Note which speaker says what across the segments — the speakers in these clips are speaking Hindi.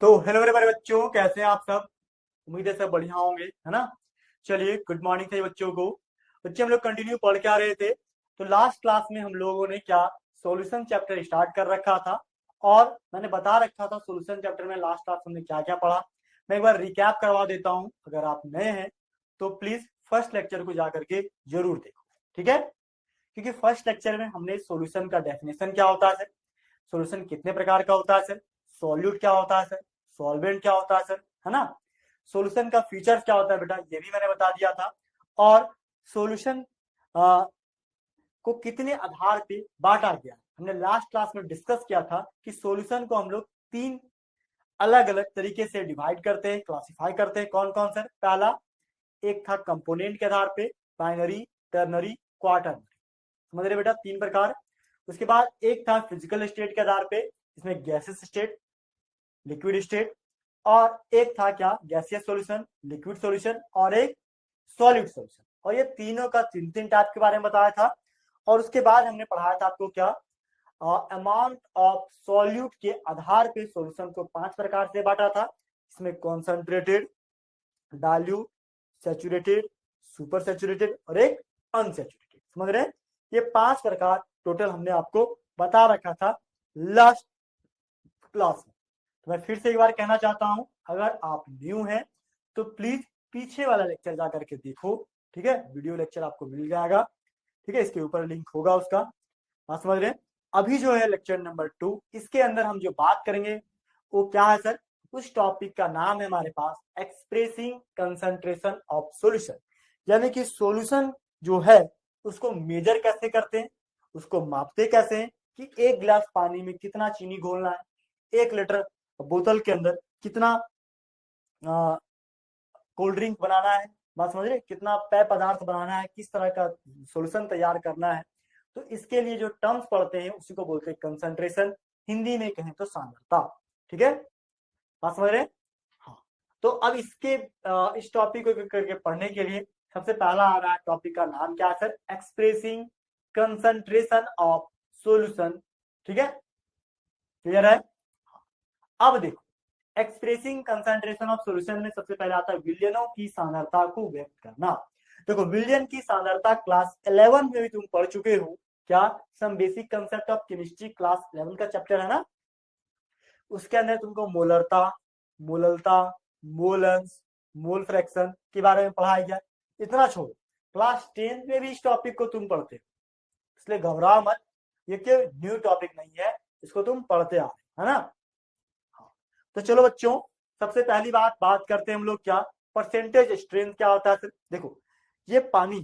Speaker 1: तो हेलो मेरे बड़े बच्चों, कैसे हैं आप सब। उम्मीद है सब बढ़िया होंगे, है ना। चलिए, गुड मॉर्निंग थे बच्चों को। बच्चे, हम लोग कंटिन्यू पढ़ के आ रहे थे। तो लास्ट क्लास में हम लोगों ने क्या सॉल्यूशन चैप्टर स्टार्ट कर रखा था, और मैंने बता रखा था सॉल्यूशन चैप्टर में लास्ट क्लास हमने क्या क्या पढ़ा। मैं एक बार रिकैप करवा देता हूँ, अगर आप नए हैं तो प्लीज फर्स्ट लेक्चर को जा करके जरूर देखो, ठीक है। क्योंकि फर्स्ट लेक्चर में हमने सॉल्यूशन का डेफिनेशन क्या होता है सर, सॉल्यूशन कितने प्रकार का होता है सर, सॉल्यूट क्या होता है सर, सॉल्वेंट क्या होता है सर, है ना। सॉल्यूशन का फीचर्स क्या होता है बेटा, ये भी मैंने बता दिया था। और सॉल्यूशन को कितने आधार पे बांटा गया, हमने लास्ट क्लास में डिस्कस किया था कि सॉल्यूशन को हम लोग तीन अलग अलग तरीके से डिवाइड करते हैं, क्लासिफाई करते हैं। कौन कौन सर, पहला एक था कंपोनेंट के आधार पे, बाइनरी, टर्नरी, क्वार्टरनरी। समझ रहे बेटा, तीन प्रकार। उसके बाद एक था फिजिकल स्टेट के आधार पे, इसमें गैसेस स्टेट, लिक्विड स्टेट, और एक था क्या गैसियस सॉल्यूशन, लिक्विड सॉल्यूशन, और एक सॉलिड सॉल्यूशन। और ये तीनों का तीन तीन टाइप के बारे में बताया था। और उसके बाद हमने पढ़ाया था आपको क्या, अमाउंट ऑफ सॉल्यूट के आधार पे सॉल्यूशन को पांच प्रकार से बांटा था। इसमें concentrated, dilute, saturated, super saturated और एक अनसैचुरेटेड। समझ रहे हैं, ये पांच प्रकार टोटल हमने आपको बता रखा था लास्ट क्लास में। तो मैं फिर से एक बार कहना चाहता हूं, अगर आप न्यू हैं तो प्लीज पीछे वाला लेक्चर जा करके देखो, ठीक है। वीडियो लेक्चर आपको मिल जाएगा, ठीक है, इसके ऊपर लिंक होगा उसका। बात समझ रहे हैं। अभी जो है लेक्चर नंबर 2, इसके अंदर हम जो बात करेंगे वो क्या है सर, उस टॉपिक का नाम है हमारे पास एक्सप्रेसिंग कंसंट्रेशन ऑफ सॉल्यूशन। यानी कि सॉल्यूशन जो है उसको मेजर कैसे करते हैं, उसको मापते कैसे हैं, कि एक गिलास पानी में कितना चीनी घोलना है, एक लीटर बोतल के अंदर कितना कोल्ड ड्रिंक बनाना है। बात समझ रहे, कितना पेय पदार्थ बनाना है, किस तरह का सॉल्यूशन तैयार करना है। तो इसके लिए जो टर्म्स पढ़ते हैं उसी को बोलते हैं कंसंट्रेशन, हिंदी में कहें तो सांद्रता, ठीक है। बात समझ रहे हैं। हाँ, तो अब इसके इस टॉपिक को करके पढ़ने के लिए सबसे पहला आ रहा है, टॉपिक का नाम क्या है sir, expressing concentration of solution, ठीक है। क्लियर है। अब देखो, एक्सप्रेसिंग कंसंट्रेशन ऑफ सॉल्यूशन में सबसे पहले आता है विलयनों की सांद्रता को व्यक्त करना। देखो, विलयन की सांद्रता क्लास 11 में भी तुम पढ़ चुके हो, क्या, some basic concept of chemistry, class 11 का चैप्टर है ना। उसके अंदर तुमको मोलरता, मोललता, मोलंस, मोल फ्रैक्शन के बारे में पढ़ाया गया। इतना छोड़ो, क्लास 10 में भी इस टॉपिक को तुम पढ़ते हो, इसलिए घबराओ मत, ये कोई न्यू टॉपिक नहीं है, इसको तुम पढ़ते आ रहे, है ना। तो चलो बच्चों, सबसे पहली बात करते हैं हम लोग क्या, परसेंटेज स्ट्रेंथ क्या होता है सर। देखो, ये पानी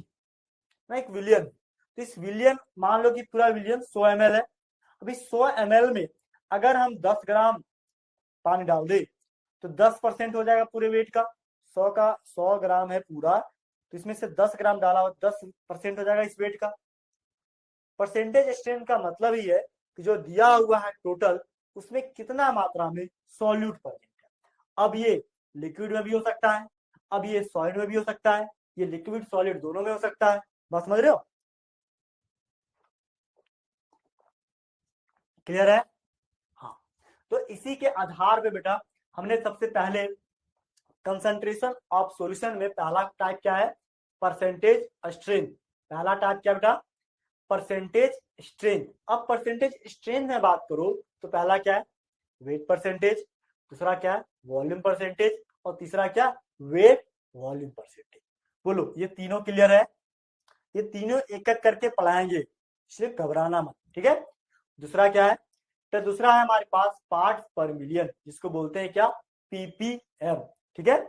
Speaker 1: ना एक विलियन, तो इस विलियन, मान लो कि पूरा विलियन 100 ml है। अभी 100 ml में अगर हम 10 ग्राम पानी डाल दे तो 10% हो जाएगा पूरे वेट का। 100 ग्राम है पूरा, तो इसमें से 10 ग्राम डाला हो, 10% हो जाएगा इस वेट का। परसेंटेज स्ट्रेंथ का मतलब ही है कि जो दिया हुआ है टोटल, उसमें कितना मात्रा में सॉल्यूट प्रेजेंट है। अब ये लिक्विड में भी हो सकता है, अब ये सॉलिड में भी हो सकता है, ये लिक्विड सॉलिड दोनों में हो सकता है। बस समझ रहे हो, क्लियर है। हाँ, तो इसी के आधार पे बेटा हमने सबसे पहले कंसंट्रेशन ऑफ सॉल्यूशन में पहला टाइप क्या है, परसेंटेज स्ट्रेंथ। पहला टाइप क्या बेटा, परसेंटेज स्ट्रेंथ। अब परसेंटेज स्ट्रेंथ में बात करो तो पहला क्या है, वेट परसेंटेज, दूसरा क्या है, वॉल्यूम परसेंटेज, और तीसरा क्या, वेट वॉल्यूम परसेंटेज। बोलो, ये तीनों क्लियर है। ये तीनों एक एक करके पढ़ाएंगे, इसलिए घबराना मत, ठीक है। दूसरा क्या है, तो दूसरा है हमारे पास पार्ट्स पर मिलियन, जिसको बोलते हैं क्या, पीपीएम, ठीक है।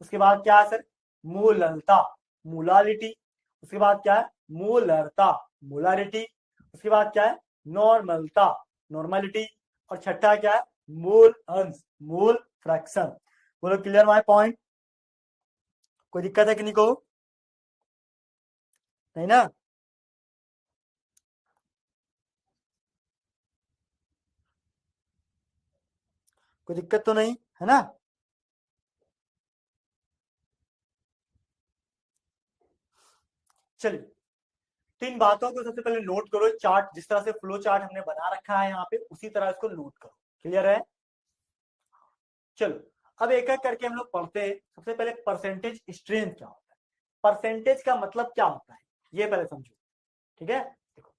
Speaker 1: उसके बाद क्या है सर, मोललता, मोलालिटी। उसके बाद क्या है, मोलरता, मोलारिटी। उसके बाद क्या है, नॉर्मलता, नॉर्मलिटी। और छठा क्या है, मोल अंश, मोल फ्रैक्शन। बोलो, क्लियर माय पॉइंट, कोई दिक्कत है कि नहीं को, नहीं ना। कोई दिक्कत तो नहीं है ना। चलिए, तीन बातों को सबसे पहले नोट करो, चार्ट जिस तरह से फ्लो चार्ट हमने बना रखा है यहाँ पे, उसी तरह इसको नोट करो। क्लियर है। चलो अब एक एक करके हम लोग पढ़ते हैं। सबसे पहले परसेंटेज स्ट्रेंथ क्या होता है, परसेंटेज का मतलब क्या होता है, ये पहले समझो। ठीक है, देखो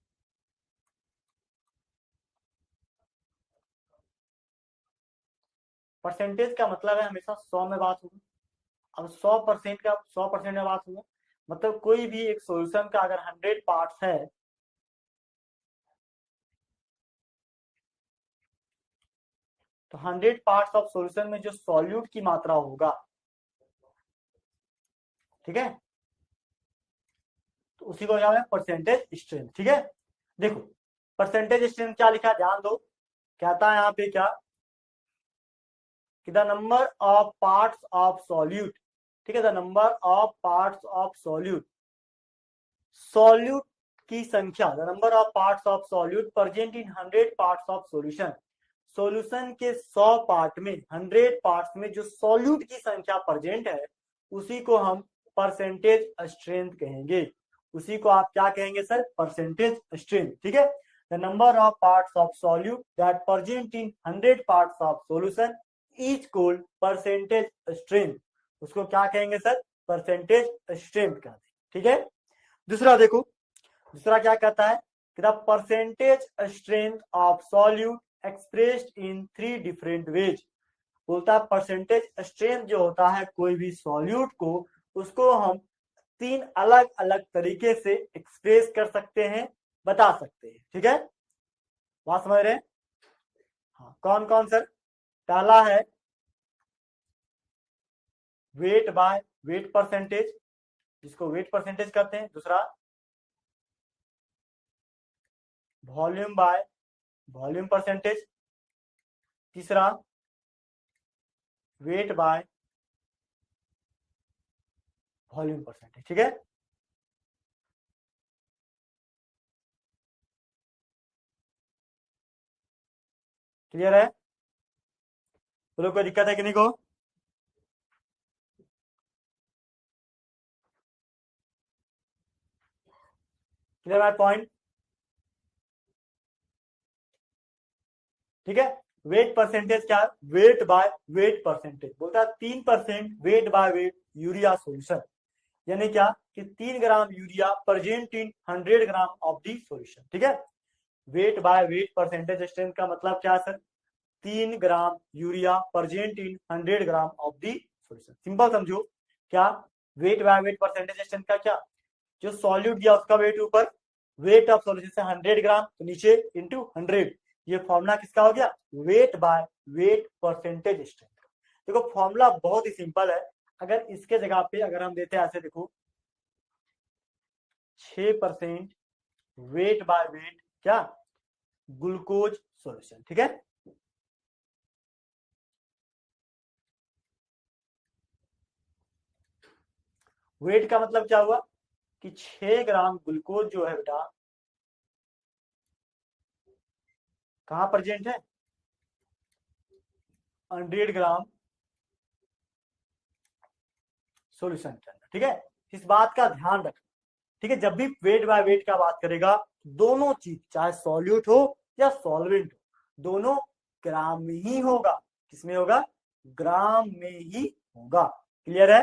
Speaker 1: परसेंटेज का मतलब है हमेशा 100 में बात होगी। अब 100% का 100% में बात होगा, मतलब कोई भी एक सॉल्यूशन का अगर 100 पार्ट्स है तो 100 पार्ट्स ऑफ सॉल्यूशन में जो सॉल्यूट की मात्रा होगा, ठीक है, तो उसी को क्या है परसेंटेज स्ट्रेंथ। ठीक है, देखो परसेंटेज स्ट्रेंथ क्या लिखा है ध्यान दो, कहता है यहाँ पे क्या कि the number of parts of solute, ठीक है, the number of parts of solute, solute की संख्या, the number of parts of solute present in 100 parts of solution, solution के 100 पार्ट में 100 पार्ट्स में जो सॉल्यूट की संख्या प्रेजेंट है उसी को हम परसेंटेज स्ट्रेंथ कहेंगे। उसी को आप क्या कहेंगे सर, परसेंटेज स्ट्रेंथ। ठीक है, the number of parts of solute that present in 100 parts of solution is called percentage strength, उसको क्या कहेंगे सर, परसेंटेज स्ट्रेंथ कहते हैं। ठीक है, दूसरा देखो, दूसरा क्या कहता है कि the percentage strength of solute expressed in 3 different ways, बोलता है परसेंटेज स्ट्रेंथ जो होता है कोई भी सॉल्यूट को, उसको हम 3 अलग अलग तरीके से एक्सप्रेस कर सकते हैं, बता सकते हैं। ठीक है, बात समझ रहे हैं? हाँ, कौन कौन सर, पहला है वेट बाय वेट परसेंटेज, जिसको वेट परसेंटेज कहते हैं। दूसरा वॉल्यूम बाय वॉल्यूम परसेंटेज। तीसरा वेट बाय वॉल्यूम परसेंटेज। ठीक है, क्लियर है? बोलो कोई दिक्कत है कि नहीं को? क्लियर है पॉइंट? ठीक है, वेट परसेंटेज क्या है, वेट बाय वेट परसेंटेज, बोलता है 3% weight by weight urea solution, यानी क्या कि 3 ग्राम urea present in 100 gram of the solution. ठीक है, weight by weight percentage strength का मतलब क्या sir, 3 gram urea present in 100 gram of the solution. Simple समझो, क्या weight by weight percentage strength का क्या, जो सॉल्यूट दिया उसका वेट ऊपर, वेट ऑफ सॉल्यूशन से 100 ग्राम तो नीचे इंटू 100, ये फॉर्मूला किसका हो गया, weight by weight percentage strength. देखो फॉर्मूला बहुत ही सिंपल है, अगर इसके जगह पे अगर हम देते हैं ऐसे, देखो 6% वेट बाय वेट क्या, ग्लूकोज सॉल्यूशन। ठीक है, वेट का मतलब क्या हुआ कि 6 ग्राम ग्लूकोज जो है बेटा कहां प्रेजेंट है, 100 ग्राम सॉल्यूशन के अंदर। ठीक है, इस बात का ध्यान रखना। ठीक है, जब भी वेट बाय वेट का बात करेगा, दोनों चीज चाहे सॉल्यूट हो या सॉल्वेंट हो, दोनों ग्राम में ही होगा। किसमें होगा, ग्राम में ही होगा। क्लियर है?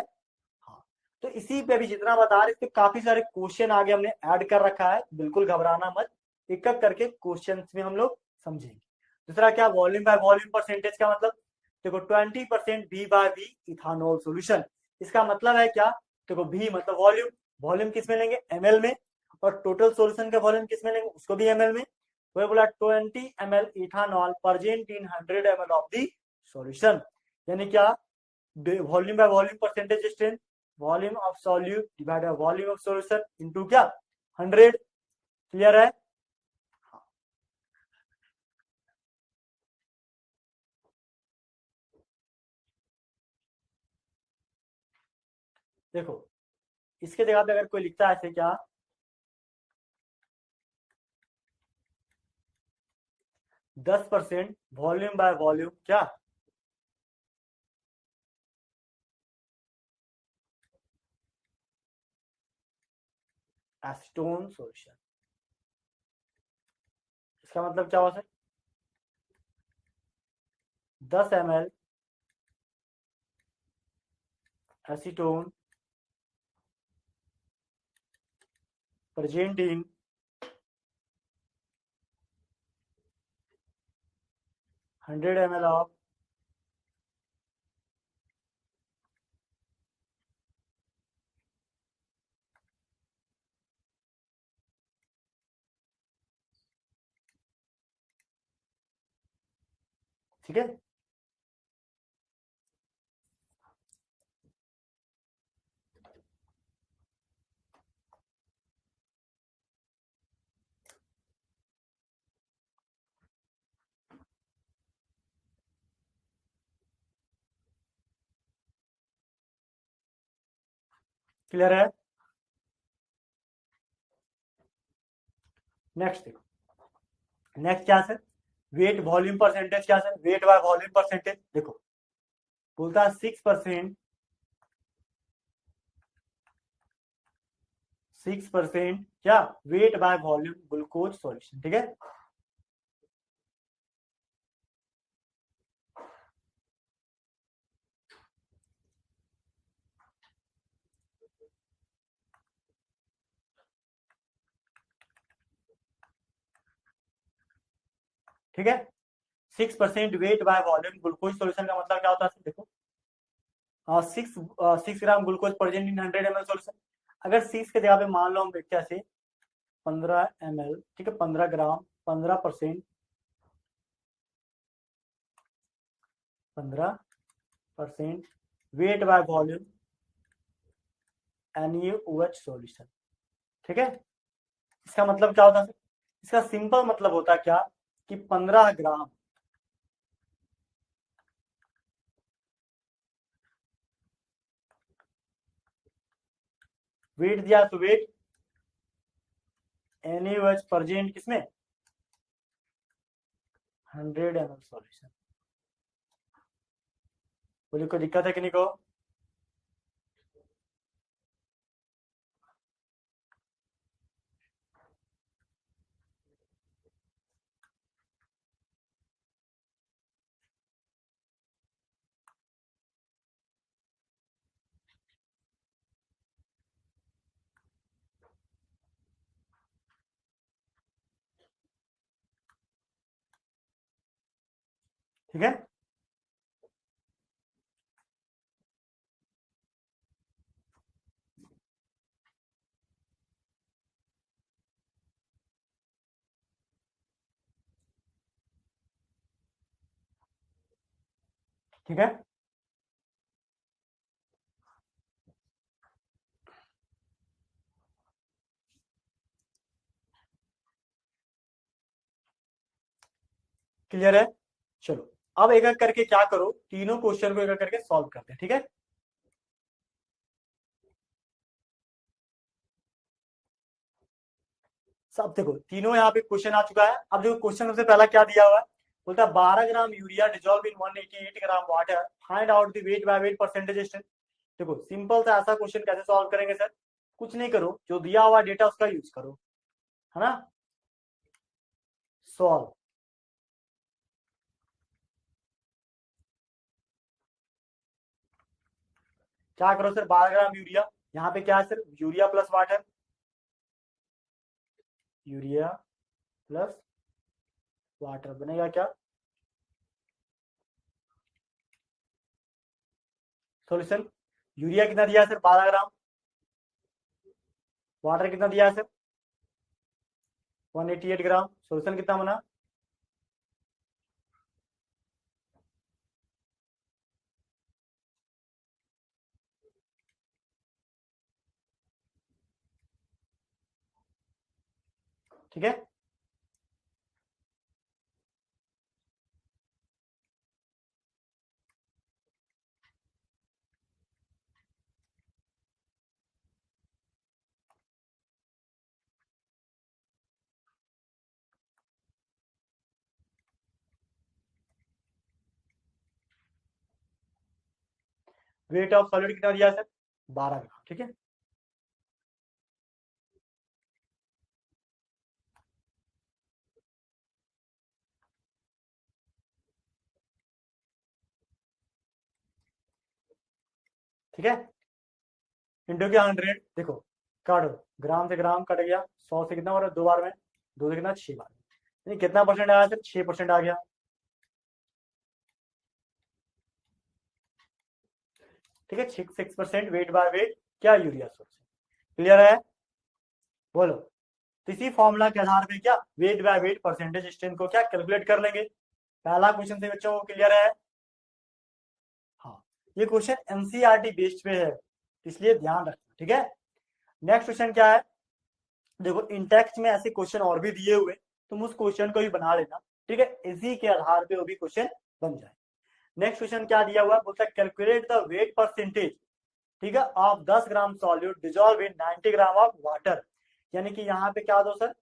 Speaker 1: हाँ, तो इसी पे अभी जितना बता रहे थे काफी सारे क्वेश्चन आगे हमने ऐड कर रखा है, बिल्कुल घबराना मत, एक एक करके क्वेश्चन में हम लोग समझेंगे। दूसरा क्या, वॉल्यूम बाय वॉल्यूम परसेंटेज का मतलब, देखो 20% V by V ethanol solution, इसका मतलब है क्या, देखो V मतलब वॉल्यूम, वॉल्यूम किस में लेंगे, ml में, और टोटल सॉल्यूशन का वॉल्यूम किस में लेंगे, उसको भी ml में। वही बोला 20 ml ethanol present in 100 ml of the solution, यानी क्या, volume by volume percentage strength, volume of solute divide by volume of solution into क्या, 100। क्लियर है? देखो इसके जगह पे अगर कोई लिखता है ऐसे क्या, 10% वॉल्यूम बाय वॉल्यूम क्या, एसीटोन सॉल्यूशन, इसका मतलब क्या हुआ sir, 10 ml acetone present in 100 ml of ठीक है। क्लियर है। नेक्स्ट देखो, नेक्स्ट क्या सर, वेट वॉल्यूम परसेंटेज क्या sir, weight by volume percentage देखो, बोलता है 6%, 6% क्या, weight by volume glucose solution, ठीक है। ठीक है, 6% weight by volume glucose solution का मतलब क्या होता है देखो, 6 gram glucose present in 100 ml solution. अगर 6 के जगह पे मान लो हम कैसे 15 ml, ठीक है, 15 ग्राम, 15%, 15% weight by volume NaOH solution, ठीक है। इसका मतलब क्या होता है, इसका सिंपल मतलब होता है क्या कि 15 ग्राम वेट दिया तो वेट NaOH प्रेजेंट किसमें 100 ml सॉल्यूशन। बोलिए कोई दिक्कत है कि नहीं को। ठीक है, ठीक है, क्लियर है। चलो अब एक एक करके क्या करो, तीनों क्वेश्चन को एक एक करके सॉल्व करते हैं, ठीक है। सब देखो तीनों यहाँ पे क्वेश्चन आ चुका है। अब देखो क्वेश्चन सबसे पहला क्या दिया हुआ है, बोलता है 12 gram urea dissolve in 188 gram water, find out the weight by weight percentage strength. देखो सिंपल सा ऐसा क्वेश्चन कैसे सॉल्व करेंगे सर, कुछ नहीं करो, जो दिया हुआ डेटा उसका यूज करो, है ना। सॉल्व, क्या करो सर, 12 ग्राम यूरिया, यहाँ पे क्या है sir, urea plus water, urea plus water बनेगा क्या, सॉल्यूशन। यूरिया कितना दिया है सर 12 ग्राम, वाटर कितना दिया है सर 188 ग्राम, सॉल्यूशन कितना बना, ठीक है। वेट ऑफ सॉलिड कितना दिया है सर 12 ग्राम, ठीक है। ठीक है, इंटू क्या 100, देखो काटो, ग्राम से ग्राम कट गया, 100 से कितना हो रहा है, 2 बार में, 2 से कितना 6 बार में, यानी कितना परसेंट आया सर, 6% आ गया। ठीक है, 6% वेट बाय वेट क्या यूरिया सोर्स, क्लियर है, बोलो। तो इसी फॉर्मूला के आधार पे क्या weight by weight percentage strength को क्या कैलकुलेट कर लेंगे। पहला क्वेश्चन से बच्चों को क्लियर है। हाँ, ये क्वेश्चन एनसीईआरटी बेस्ड पे है, इसलिए ध्यान रखना, ठीक है। नेक्स्ट क्वेश्चन क्या है, देखो इन टेक्स्ट में ऐसे क्वेश्चन और भी दिए हुए, तुम उस क्वेश्चन को भी बना लेना, ठीक है, इसी के आधार पे वो भी क्वेश्चन बन जाए। नेक्स्ट क्वेश्चन क्या दिया हुआ है, बोलता है कैलकुलेट द वेट परसेंटेज, ठीक है, of 10 gram solute dissolve in 90 gram of water, यानी कि यहाँ पे क्या दो सर,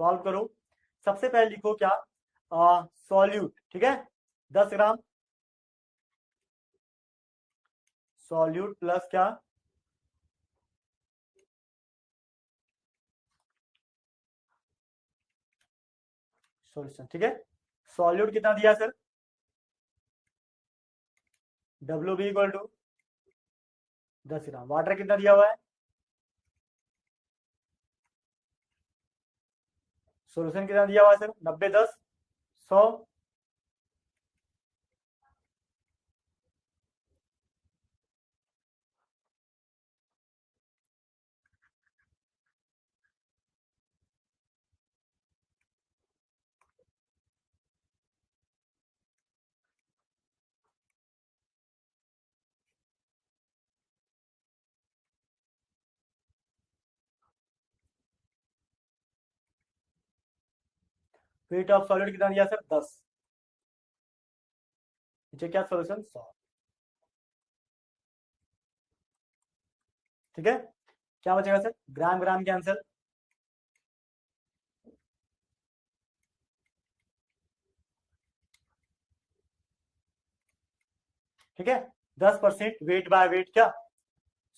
Speaker 1: सॉल्व करो। सबसे पहले लिखो क्या, सॉल्यूट, ठीक है, 10 ग्राम सॉल्यूट प्लस क्या, सॉल्यूशन, ठीक है। सॉल्यूट कितना दिया sir, W B equal to 10 gram, water कितना दिया हुआ है, सॉल्यूशन कितना दिया हुआ है सर, 90 10 100, वेट ऑफ सॉल्यूट कितना दिया सर 10, नीचे क्या सॉल्यूशन 100, ठीक है। क्या बचेगा सर, ग्राम ग्राम कैंसिल, ठीक है, 10% वेट बाय वेट क्या,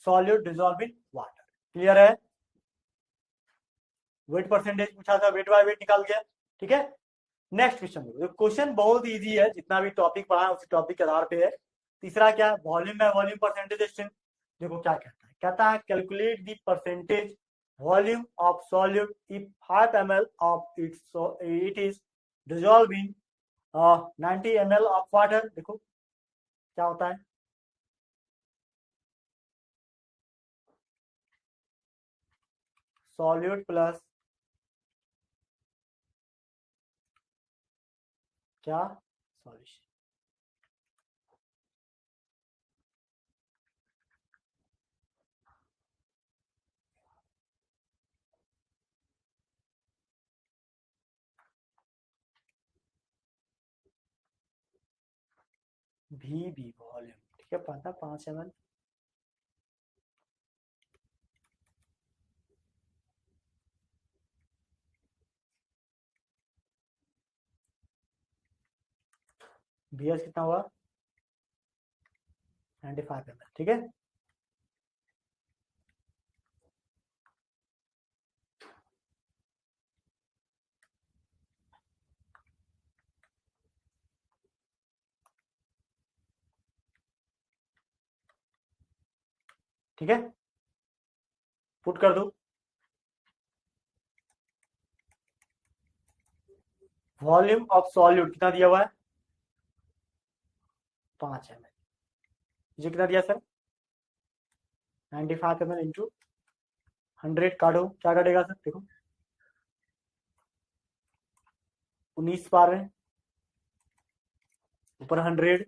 Speaker 1: solute dissolve in water, clear है। वेट परसेंटेज पूछा था, वेट बाय वेट निकाल गया, ठीक है। नेक्स्ट क्वेश्चन देखो, क्वेश्चन बहुत इजी है, जितना भी टॉपिक पढ़ा है उसी टॉपिक के आधार पे है। तीसरा क्या है, volume by volume percentage strength, देखो क्या कहता है calculate the percentage volume of solute if 5 ml of it is dissolve in 90 ml of water, देखो क्या होता है, सॉल्यूट प्लस क्या, सॉल्यूशन, भी वॉल्यूम, ठीक है, पता 5 ml, बीएस कितना हुआ 95 ml, ठीक है। ठीक है, पुट कर दो, वॉल्यूम ऑफ सॉल्यूट कितना दिया हुआ है 5 ml, ये कितना दिया सर 95 ml इंटू 100, काटो क्या कटेगा सर, देखो 19 बार में, ऊपर 100,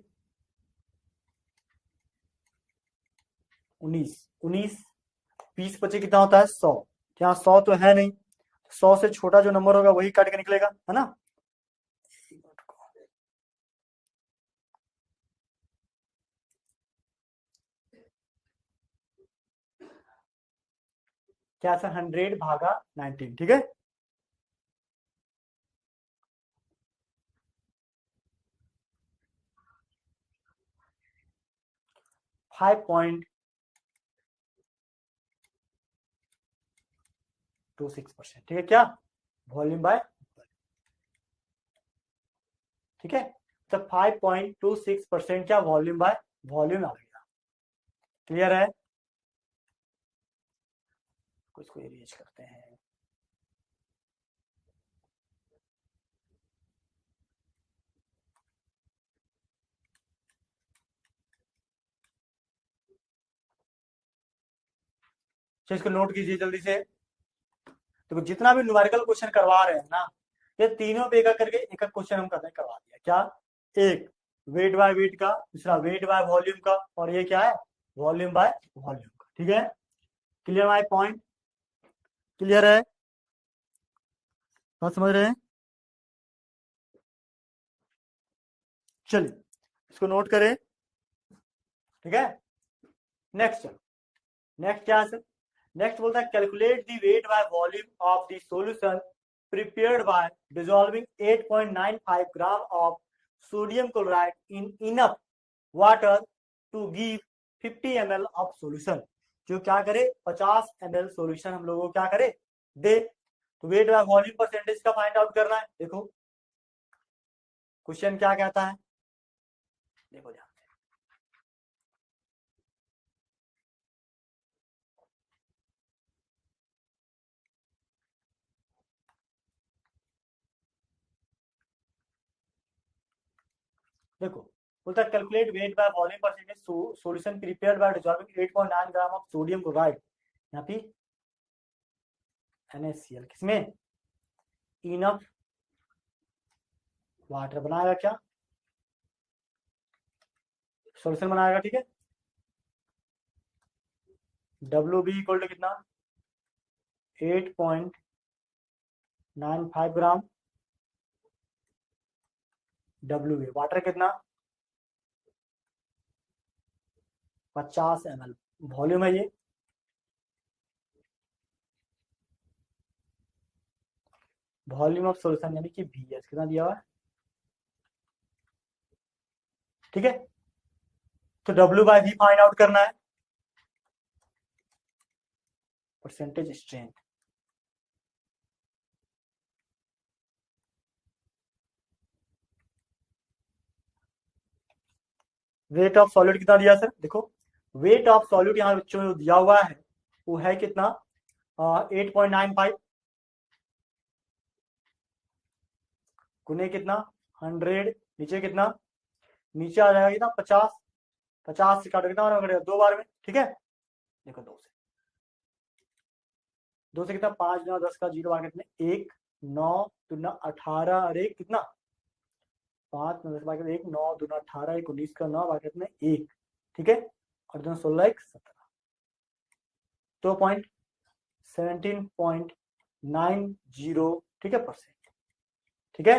Speaker 1: 19 19 20 बचे कितना होता है 100, यहाँ 100 तो है नहीं, 100 से छोटा जो नंबर होगा वही काट के निकलेगा, है ना। क्या सर 100 भागा 19, ठीक है। 5.26%, ठीक है, क्या वॉल्यूम बाय, ठीक है, तो 5.26% क्या वॉल्यूम बाय वॉल्यूम आ गया। क्लियर है? कुछ को इरेज करते हैं। तो इसको नोट कीजिए जल्दी से। देखो जितना भी न्यूमेरिकल क्वेश्चन करवा रहे हैं ना, ये तीनों पे एक एक करके एक एक क्वेश्चन हम करने करवा दिया। क्या? एक वेट बाय वेट का, दूसरा वेट बाय वॉल्यूम का, और ये क्या है? वॉल्यूम बाय वॉल्यूम का। ठीक है? Clear my point? क्लियर है? बात समझ रहे हैं? चलिए इसको नोट करें। ठीक है? नेक्स्ट नेक्स्ट क्या है सर? नेक्स्ट बोलता है calculate the weight by volume of the solution prepared by dissolving 8.95 gram of sodium chloride in enough water to give 50 ml of solution। जो क्या करे? 50 ml सॉल्यूशन हम लोगों को क्या करे? दे। तो वेट बाय वॉल्यूम परसेंटेज का फाइंड आउट करना है। देखो क्वेश्चन क्या कहता है, देखो ध्यान। देखो बोलता है calculate weight by volume percentage solution prepared by dissolving 8.9 gram of sodium chloride. यहाँ पे NaCl किसमें? इनफ वाटर बनाएगा, क्या सॉल्यूशन बनाएगा। ठीक है? WB इक्वल टू कितना? 8.95 ग्राम WB। वाटर कितना? 50 ml वॉल्यूम है ये। वॉल्यूम ऑफ सॉल्यूशन यानी कि VS कितना दिया हुआ है। ठीक है? तो W/V फाइंड आउट करना है। Percentage strength, weight of solid कितना दिया सर? देखो वेट ऑफ सॉलिड यहाँ बच्चों में दिया हुआ है वो है कितना? 8.95 गुने कितना? 100। नीचे कितना? नीचे आ जाएगा कितना? 50। 50 से काटो कितना कटेगा? 2 बार में। ठीक है? देखो 2 से कितना? 5 9 10 का 0 बार कितने? 1 9 दूना 18 और 1 कितना? 5 9 10 बार कितने? 1 9 दूना 18 1 19 का 9 बार कितने? 1। ठीक है? और 2 16 1 17। 17.90। ठीक है? परसेंट। ठीक है?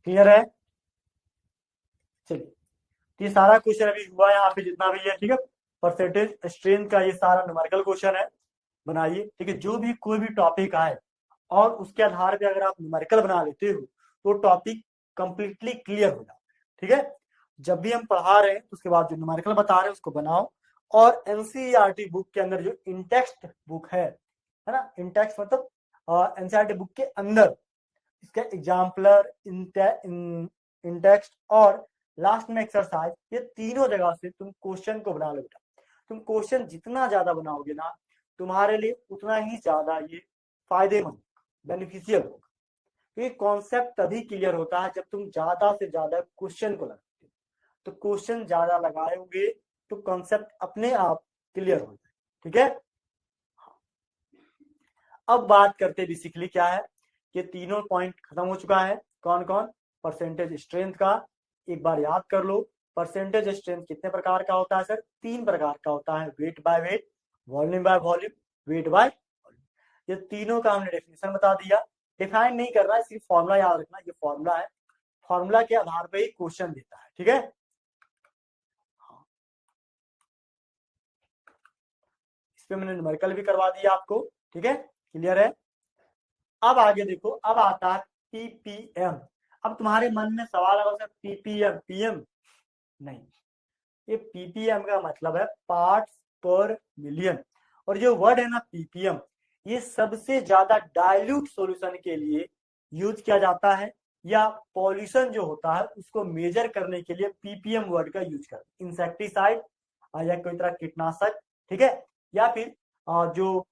Speaker 1: क्लियर है? चलिए ये सारा क्वेश्चन अभी हुआ यहाँ पे जितना भी है। ठीक है? परसेंटेज स्ट्रेंथ का ये सारा न्यूमेरिकल क्वेश्चन है, बनाइए। ठीक है? जो भी कोई भी टॉपिक आए और उसके आधार पे अगर आप न्यूमेरिकल बना लेते हो तो टॉपिक कंप्लीटली क्लियर हो जाए। ठीक है? जब भी हम पढ़ा रहे हैं तो उसके बाद जो न्यूमेरिकल बता रहे हैं उसको बनाओ। और एनसीईआरटी बुक के अंदर जो इंटेक्स्ट बुक है ना, इंटेक्स्ट मतलब एनसीईआरटी बुक के अंदर इसका एग्जाम्पलर, इंटेक्स्ट और लास्ट में एक्सरसाइज, ये तीनों जगह से तुम क्वेश्चन को बना लो बेटा। तुम क्वेश्चन जितना ज्यादा बनाओगे ना तुम्हारे लिए उतना ही ज्यादा ये फायदेमंद, बेनिफिशियल होगा। क्योंकि कॉन्सेप्ट तभी क्लियर होता है जब तुम ज्यादा से ज्यादा क्वेश्चन को लगाते हो। तो क्वेश्चन ज्यादा लगाओगे तो कॉन्सेप्ट अपने आप क्लियर हो जाए। ठीक है? अब बात करते बेसिकली क्या है, ये तीनों पॉइंट खत्म हो चुका है। कौन कौन? परसेंटेज स्ट्रेंथ का एक बार याद कर लो। परसेंटेज स्ट्रेंथ कितने प्रकार का होता है सर? 3 प्रकार का होता है। Weight by weight, volume by volume, weight by volume. ये तीनों का हमने डेफिनेशन बता दिया। डिफाइन नहीं करना है, सिर्फ फॉर्मूला याद रखना। ये फॉर्मूला है, फॉर्मूला के आधार पर ही क्वेश्चन देता है। ठीक है? इस पे मैंने न्यूमेरिकल भी करवा दिया आपको। ठीक है? क्लियर है? अब आगे देखो, अब आता है पीपीएम। अब तुम्हारे मन में सवाल आएगा सर पीपीएम पीएम नहीं, ये पीपीएम का मतलब है पार्ट्स पर मिलियन। और जो वर्ड है ना पीपीएम, ये सबसे ज्यादा डाइल्यूट सॉल्यूशन के लिए यूज किया जाता है, या पॉल्यूशन जो होता है उसको मेजर करने के लिए पीपीएम वर्ड का यूज करते हैं। इंसेक्टिसाइड या कोई तरह कीटनाशक, ठीक है, या फिर जो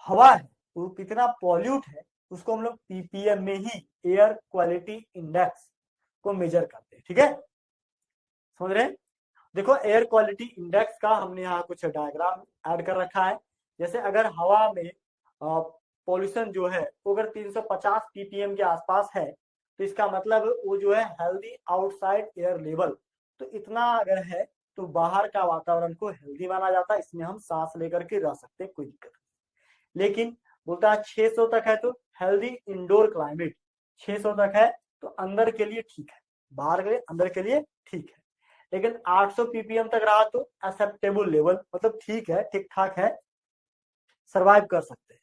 Speaker 1: हवा है वो कितना पॉल्यूट है उसको हम लोग पीपीएम में ही, एयर क्वालिटी इंडेक्स को मेजर करते हैं। ठीक है, समझ रहे हैं? देखो एयर क्वालिटी इंडेक्स का हमने यहाँ कुछ डायग्राम ऐड कर रखा है। जैसे अगर हवा में पॉल्यूशन जो है वो अगर 350 पीपीएम के आसपास है तो इसका मतलब वो जो है हेल्दी आउटसाइड एयर लेवल, तो इतना अगर है तो बाहर का वातावरण को हेल्दी माना जाता है, इसमें हम सांस लेकर के रह सकते हैं, कोई दिक्कत नहीं। लेकिन बोलता है 600 तक है तो हेल्दी इंडोर क्लाइमेट, 600 तक है तो अंदर के लिए ठीक है, बाहर के लिए अंदर के लिए ठीक है। लेकिन 800 पीपीएम तक रहा तो एक्सेप्टेबल लेवल, मतलब ठीक है, ठीक ठाक है, सरवाइव कर सकते हैं।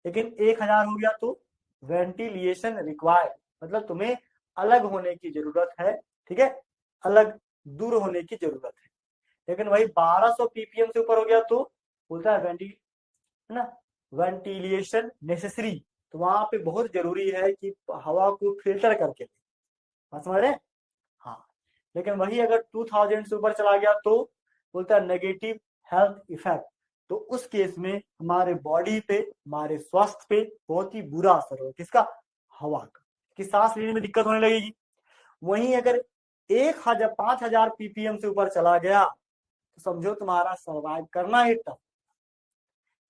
Speaker 1: लेकिन 1000 हो गया तो वेंटिलेशन रिक्वायर्ड, मतलब तुम्हें अलग होने की जरूरत है, ठीक है, अलग दूर होने की जरूरत है। लेकिन वही 1200 पीपीएम से ऊपर हो गया तो बोलता है है ना, वेंटिलेशन नेसेसरी, तो वहां पे बहुत जरूरी है कि हवा को फिल्टर करके, समझ रहे हैं? हाँ, लेकिन वही अगर 2000 से ऊपर चला गया तो बोलता है नेगेटिव हेल्थ इफेक्ट, तो उस केस में हमारे बॉडी पे, हमारे स्वास्थ्य पे बहुत ही बुरा असर होगा, किसका? हवा का, कि सांस लेने में दिक्कत होने लगेगी। वहीं अगर 5000 पीपीएम से ऊपर चला गया तो समझो तुम्हारा सर्वाइव करना ही टफ।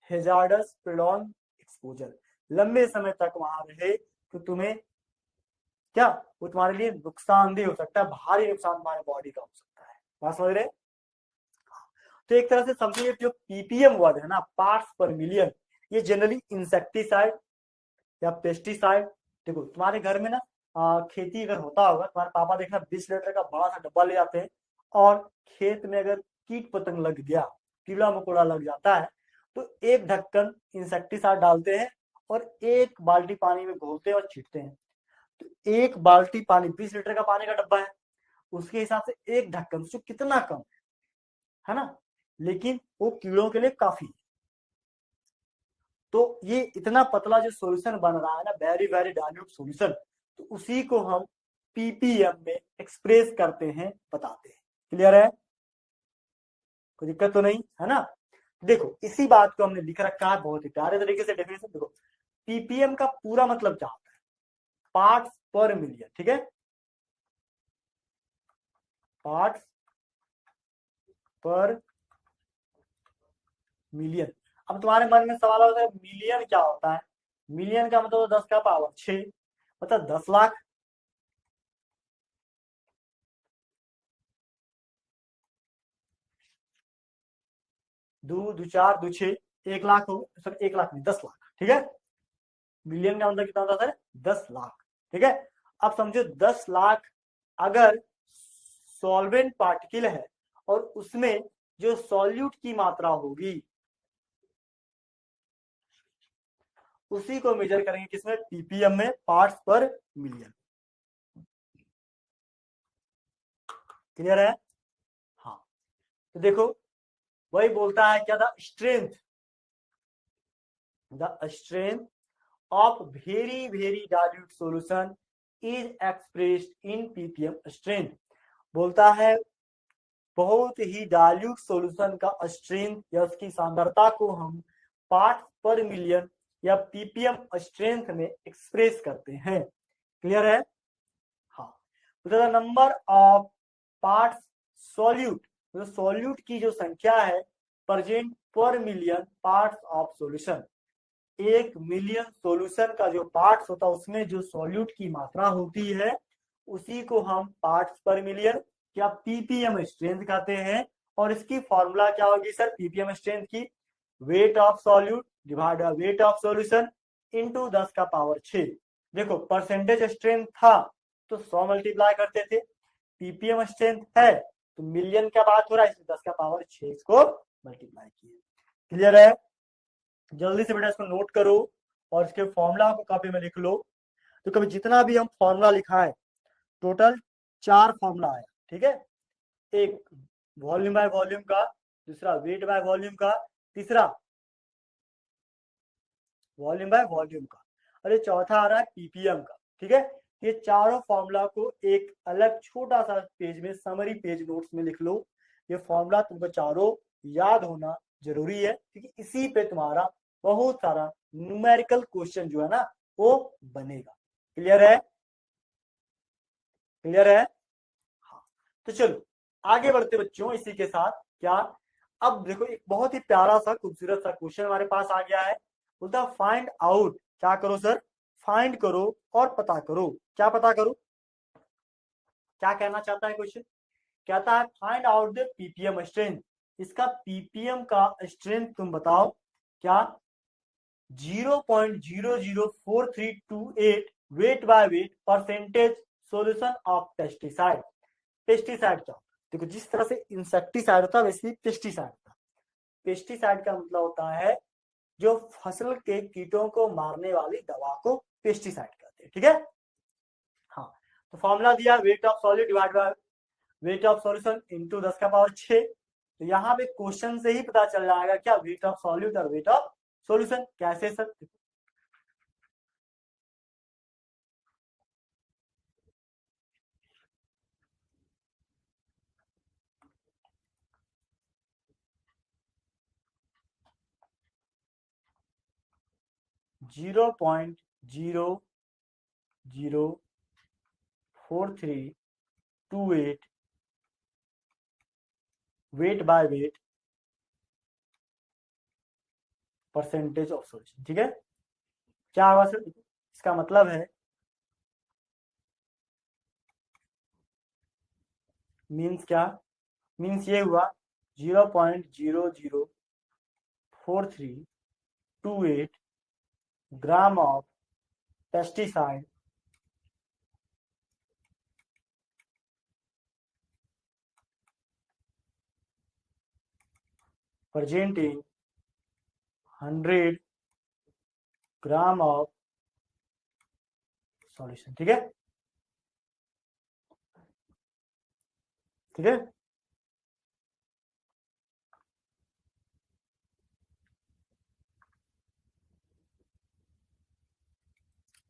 Speaker 1: हेजार्डस प्रोलॉन्ग एक्सपोजर, लंबे समय तक वहां रहे तो तुम्हें क्या, वो तुम्हारे लिए नुकसानदेह हो सकता है, भारी नुकसान तुम्हारे बॉडी का हो सकता है। बात समझ रहे? तो एक तरह से समझिए जो पीपीएम वर्ड है ना, पार्ट्स पर मिलियन, ये जनरली इंसेक्टिसाइड या पेस्टिसाइड, देखो तुम्हारे घर में ना खेती अगर होता होगा, तुम्हारे पापा देखना 20 लीटर का बड़ा सा डब्बा ले जाते हैं, और खेत में अगर कीट पतंग लग गया, कीड़ा मकोड़ा लग जाता है, तो एक ढक्कन इंसेक्टिसाइड डालते हैं और एक बाल्टी पानी में घोलते हैं और छींटते हैं। तो एक बाल्टी पानी, 20 लीटर का पानी का डब्बा है, उसके हिसाब से एक ढक्कन, जो कितना कम है ना, लेकिन वो कीड़ों के लिए काफी। तो ये इतना पतला जो सॉल्यूशन बन रहा है ना, वेरी वेरी डाइल्यूट सॉल्यूशन, तो उसी को हम पीपीएम में एक्सप्रेस करते हैं, बताते हैं। क्लियर है? कोई दिक्कत तो नहीं है ना? देखो इसी बात को हमने लिख रखा है बहुत ही प्यारे तरीके से डेफिनेशन। देखो पीपीएम का पूरा मतलब क्या होता है? पार्ट्स पर मिलियन, ठीक है, पार्ट्स पर मिलियन। अब तुम्हारे मन में सवाल होता है मिलियन क्या होता है? मिलियन का मतलब 10 का पावर 6, मतलब 10 लाख। दो दो चार दो 6, 1 लाख हो, सर 1 लाख नहीं 10 लाख, ठीक है। मिलियन का मतलब कितना होता है? 10 लाख, ठीक है। अब समझो 10 लाख अगर सॉल्वेंट पार्टिकल है और उसमें जो सॉल्यूट की मात्रा होगी उसी को मेजर करेंगे किसमें? पीपीएम में, पार्ट्स पर मिलियन। क्लियर है? हाँ, तो देखो वही बोलता है क्या, the strength of very very dilute solution is expressed in PPM strength. बोलता है बहुत ही डाइल्यूट सॉल्यूशन का स्ट्रेंथ या उसकी सांद्रता को हम पार्ट्स पर मिलियन या पीपीएम स्ट्रेंथ में एक्सप्रेस करते हैं। क्लियर है? हाँ, तो नंबर ऑफ पार्ट्स सॉल्यूट, तो सॉल्यूट की जो संख्या है प्रेजेंट पर million parts of solution, 1 million solution का जो पार्ट्स होता है उसमें जो सॉल्यूट की मात्रा होती है उसी को हम पार्ट्स पर मिलियन या पीपीएम स्ट्रेंथ कहते हैं। और इसकी फॉर्मूला क्या होगी सर पीपीएम स्ट्रेंथ की? Weight of solute divide by weight of solution into 10 का पावर 6। देखो परसेंटेज स्ट्रेंथ था तो 100 मल्टीप्लाई करते थे, पीपीएम स्ट्रेंथ है तो मिलियन का बात हो रहा है इसलिए 10 का पावर 6 इसको मल्टीप्लाई किए। क्लियर है? जल्दी से बेटा इसको नोट करो और इसके फॉर्मूला को कॉपी में लिख लो। तो कभी जितना भी हम फॉर्मूला लिखा है टोटल 4 फॉर्मूला आया, ठीक है। एक वॉल्यूम बाय वॉल्यूम का, दूसरा वेट बाय वॉल्यूम का, तीसरा वॉल्यूम बाय वॉल्यूम का, और ये चौथा आ रहा है पीपीएम का। ठीक है, ये चारों फॉर्मूला को एक अलग छोटा सा पेज में, समरी पेज नोट्स में लिख लो। ये फॉर्मूला तुमको चारों याद होना जरूरी है, क्योंकि इसी पे तुम्हारा बहुत सारा न्यूमेरिकल क्वेश्चन जो है ना वो बनेगा। क्लियर है? क्लियर है? हाँ, तो चलो आगे बढ़ते बच्चों इसी के साथ। क्या, अब देखो एक बहुत ही प्यारा सा खूबसूरत सा क्वेश्चन हमारे पास आ गया है। बोलता फाइंड आउट, क्या करो सर? फाइंड करो और पता करो। क्या पता करो? क्या कहना चाहता है क्वेश्चन? कहता है find out the ppm strength. इसका पीपीएम का स्ट्रेंथ तुम बताओ। क्या? 0.004328 weight by weight percentage solution of pesticide. Pesticide क्या? देखो जिस तरह से इंसेक्टिसाइड होता है वैसे ही पेस्टिसाइड होता है। पेस्टिसाइड का मतलब होता है जो फसल के कीटों को मारने वाली दवा को पेस्टिसाइड कहते हैं। ठीक है? हाँ, तो फॉर्मूला दिया weight of solid divide by weight of solution into 10⁶। तो यहाँ पे क्वेश्चन से ही पता चल जाएगा क्या वेट ऑफ सॉल्यूट और वेट ऑफ सॉल्यूशन कैसे sir? 0.004328 weight by weight percentage of solution. ठीक है, क्या होगा सर? इसका मतलब है मीन्स क्या? मीन्स ये हुआ 0.004328 gram of pesticide presenting 100 gram of solution. ठीक है? ठीक है,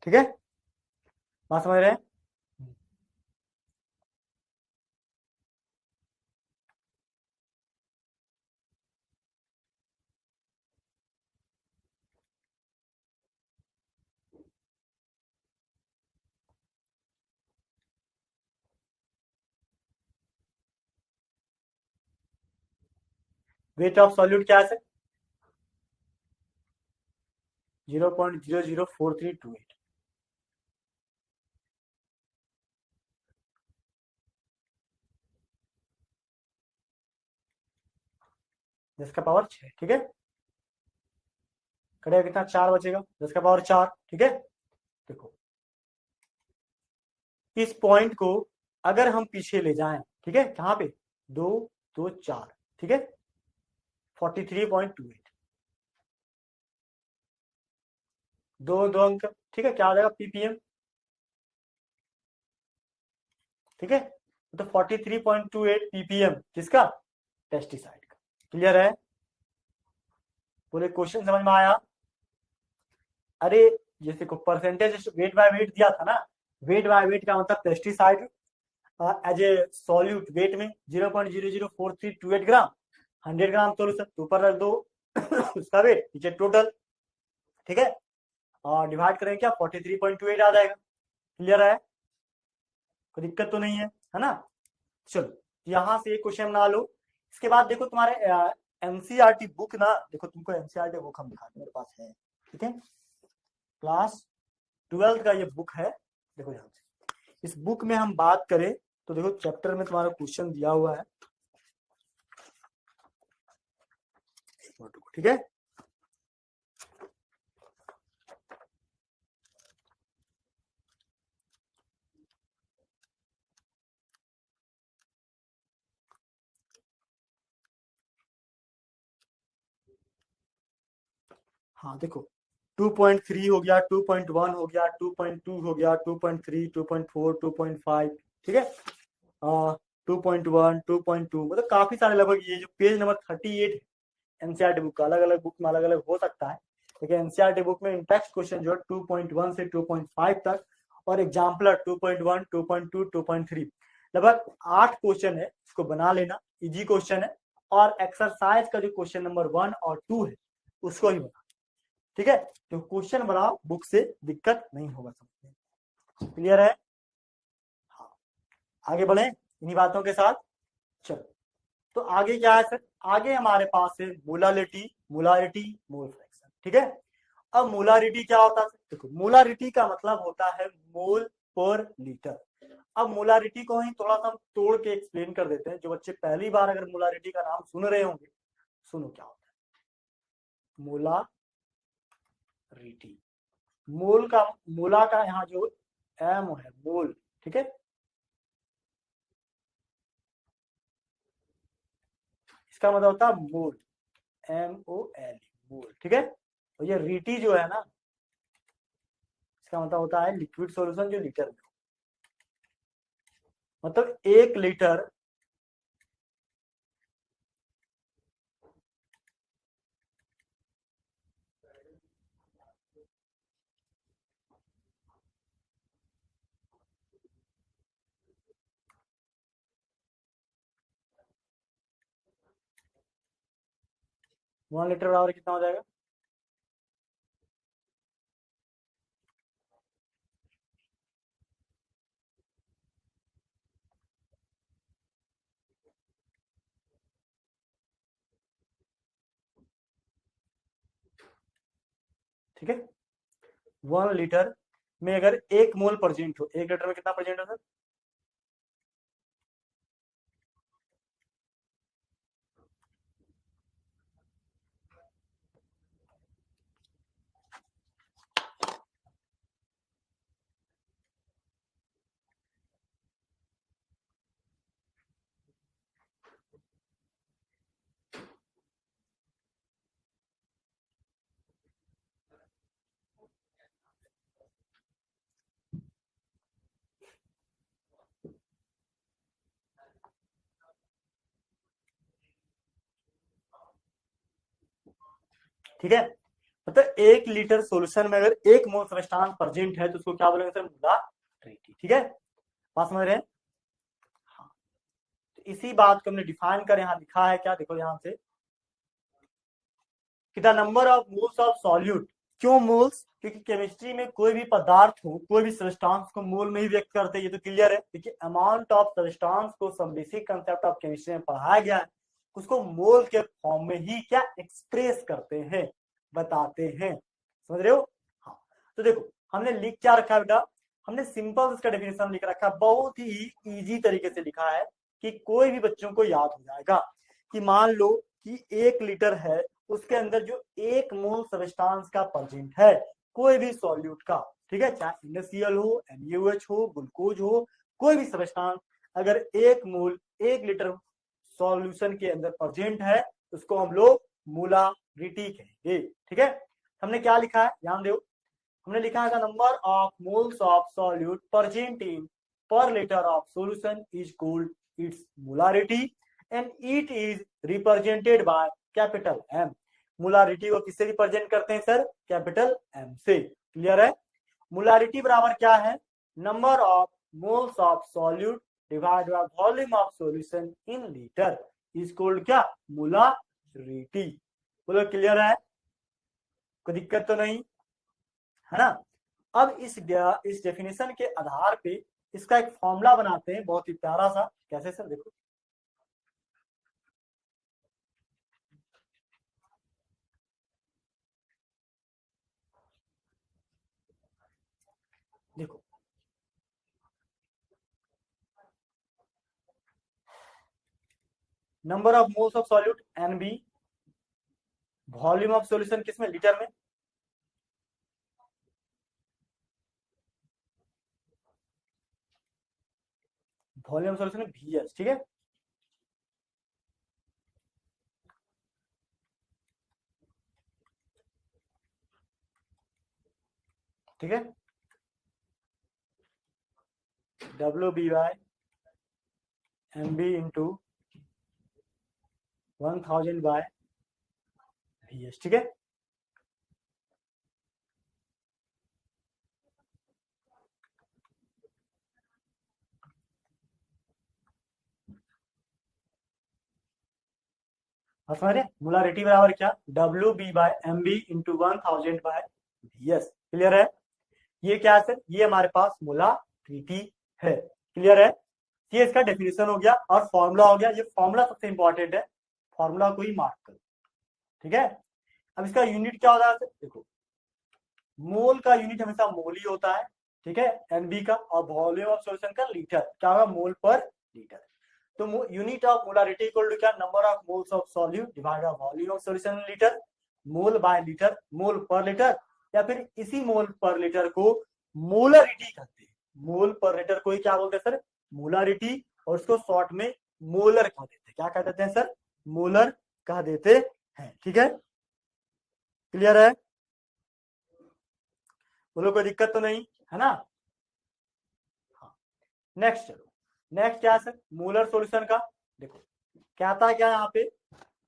Speaker 1: ठीक है, बात समझ रहे हैं? वेट ऑफ सॉल्यूट क्या है सर? 0.004328। जिसका पावर 6। ठीक है, करेगा कितना? 4 बचेगा, 10⁴ ठीक है, देखो इस पॉइंट को अगर हम पीछे ले जाएं, ठीक है, कहां पे? 2 2 4, ठीक है, 43.28, दो अंक। ठीक है, क्या आ जाएगा? पीपीएम। ठीक है, तो 43.28 पीपीएम किसका? पेस्टिसाइड का। क्लियर है? पूरे क्वेश्चन समझ में आया? अरे जैसे को परसेंटेज वेट बाय वेट दिया था ना, वेट बाय वेट का मतलब pesticide as a solute weight में 0.004328 ग्राम, 100 ग्राम सोल्यूशन ऊपर रख दो उसका वेट नीचे टोटल। ठीक है, और डिवाइड करेंगे क्या? 43.28 आ जाएगा। क्लियर है? कोई दिक्कत तो नहीं है ना? चलो यहां से एक क्वेश्चन बना लो। इसके बाद देखो तुम्हारे एनसीईआरटी बुक ना, देखो तुमको एनसीईआरटी बुक हम दिखाते मेरे पास है। ठीक है, क्लास 12 का ये बुक है। देखो ध्यान से, इस बुक में हम बात करें तो देखो चैप्टर में तुम्हारा क्वेश्चन दिया हुआ है। ठीक है, हाँ देखो 2.3 हो गया, 2.1 हो गया, 2.2 हो गया, 2.3, 2.4, 2.5। ठीक है, 2.1, 2.2, मतलब काफी सारे लगभग ये जो पेज नंबर 38 एनसीईआरटी बुक का, अलग अलग बुक में अलग अलग हो सकता है, लेकिन एनसीईआरटी बुक में इंटेक्स्ट क्वेश्चन जो है 2.1 से 2.5 तक और एग्जाम्पलर 2.1, 2.2, 2.3 लगभग 8 क्वेश्चन है, इसको बना लेना, इजी क्वेश्चन है। और एक्सरसाइज का जो क्वेश्चन नंबर 1 और 2 है उसको ही बना, ठीक है। तो क्वेश्चन बनाओ, बुक से दिक्कत नहीं होगा, समझने क्लियर है। हाँ, आगे बढ़े इन्हीं बातों के साथ। चलो, तो आगे क्या है सर, आगे हमारे पास है मोलारिटी, मोलारिटी, मोल फ्रैक्शन, ठीक है। अब मोलारिटी क्या होता है, देखो मोलारिटी का मतलब होता है मोल पर लीटर। अब मोलारिटी को ही थोड़ा सा हम तोड़ के एक्सप्लेन कर देते हैं, जो बच्चे पहली बार अगर मोलारिटी का नाम सुन रहे होंगे, सुनो क्या होता है मोलारिटी। मोल का, मोला का यहाँ जो एम है मोल, ठीक है, इसका मतलब होता है मोल, MOL, मोल, ठीक है। और ये रीटी जो है ना, इसका मतलब होता है लिक्विड सॉल्यूशन जो लीटर में, मतलब 1 लीटर 1 लीटर बराबर कितना हो जाएगा, ठीक है। 1 लीटर में अगर 1 मोल प्रेजेंट हो, 1 लीटर में कितना प्रेजेंट हो सर, ठीक है। मतलब 1 लीटर सॉल्यूशन में अगर 1 मोल सब्सटेंस प्रेजेंट है तो उसको क्या बोलेंगे सर, मोलारिटी, ठीक है। बात समझ रहे हैं। हाँ, तो इसी बात को हमने डिफाइन कर यहाँ लिखा है, क्या देखो यहाँ से कि the number of moles of solute. क्यों मोल्स, क्योंकि केमिस्ट्री में कोई भी पदार्थ हो, कोई भी सब्सटेंस को मोल में ही व्यक्त करते हैं, ये तो क्लियर है, क्योंकि अमाउंट ऑफ सब्सटेंस को सब बेसिक कंसेप्ट ऑफ केमिस्ट्री में पढ़ाया गया है, उसको मोल के फॉर्म में ही क्या एक्सप्रेस करते हैं, बताते हैं, समझ रहे हो। हाँ, तो देखो हमने लिख क्या रखा है बेटा, हमने सिंपल इसका डेफिनेशन लिख रखा है, बहुत ही इजी तरीके से लिखा है कि कोई भी बच्चों को याद हो जाएगा। कि मान लो कि 1 लीटर है, उसके अंदर जो 1 मोल सब्सटेंस का प्रेजेंट है, कोई भी सॉल्यूट का, ठीक है, चाहे NaCl हो, NaOH हो, ग्लूकोज हो, कोई भी सब्सटेंस अगर 1 मोल 1 लीटर सॉल्यूशन के अंदर प्रेजेंट है, उसको हम लोग मोलारिटी कहेंगे, ठीक है। हमने क्या लिखा है ध्यान दो, हमने लिखा है number of moles of solute present in per litre of solution is called its molarity and it is represented by capital M। Molarity को किससे रिप्रेजेंट करते हैं सर, कैपिटल M से, क्लियर है। मोलारिटी बराबर क्या है, number of moles of solute divide by volume of solution in litre is called क्या, मोलारिटी। बोलो क्लियर है, कोई दिक्कत तो नहीं है ना। अब इस डेफिनेशन के आधार पे इसका एक फॉर्मूला बनाते हैं, बहुत ही प्यारा सा, कैसे सर, देखो देखो number of moles of solute NB, volume of solution किसमें, लीटर में, वॉल्यूम सॉल्यूशन में VS, ठीक है। ठीक है, WB/MB इंटू 1000 बाय VS, ठीक है। समझ रहे, मोलारिटी बराबर क्या, WB/MB इंटू 1000/VS, क्लियर है। ये क्या है सर, ये हमारे पास मोलारिटी है, क्लियर है। ये इसका डेफिनेशन हो गया और फॉर्मूला हो गया। ये फॉर्मूला सबसे इंपॉर्टेंट है, फॉर्मूला को ही मार्क करो, ठीक है। अब इसका यूनिट क्या होता है सर, देखो मोल का यूनिट हमेशा मोल ही होता है, ठीक है, एनबी का, और वॉल्यूम ऑफ सॉल्यूशन का लीटर, क्या होगा, मोल पर लीटर। तो unit of molarity equal to क्या, number of moles of solute divide by volume of solution in litre, mole by litre, mole per litre, या फिर इसी मोल पर लीटर को मोलरिटी कहते हैं। मोल पर लीटर को ही क्या बोलते हैं सर, मोलारिटी, और उसको शॉर्ट में मोलर कह देते हैं। क्या कह देते हैं सर, मोलर कह देते हैं, ठीक है, क्लियर है। बोलो कोई दिक्कत तो नहीं है ना। हाँ, नेक्स्ट चलो, नेक्स्ट क्या है सर, मोलर सॉल्यूशन का। देखो क्या था, क्या यहाँ पे